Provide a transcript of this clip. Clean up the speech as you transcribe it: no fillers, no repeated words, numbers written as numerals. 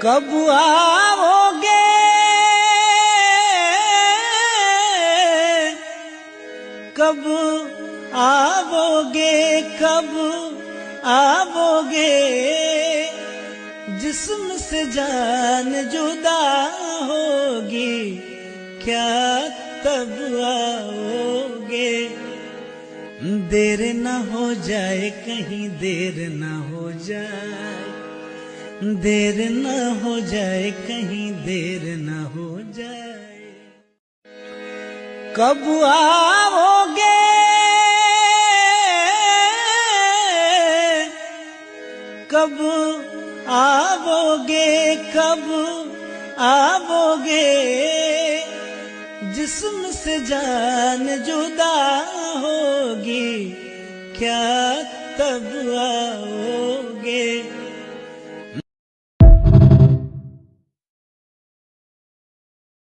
कब आओगे कब आओगे कब आओगे जिस्म से जान जुदा होगी क्या तब आओगे। देर न हो जाए कहीं देर न हो जाए देर न हो जाए कहीं देर न हो जाए। कब आओगे कब आओगे कब आओगे जिस्म से जान जुदा होगी क्या तब आओगे।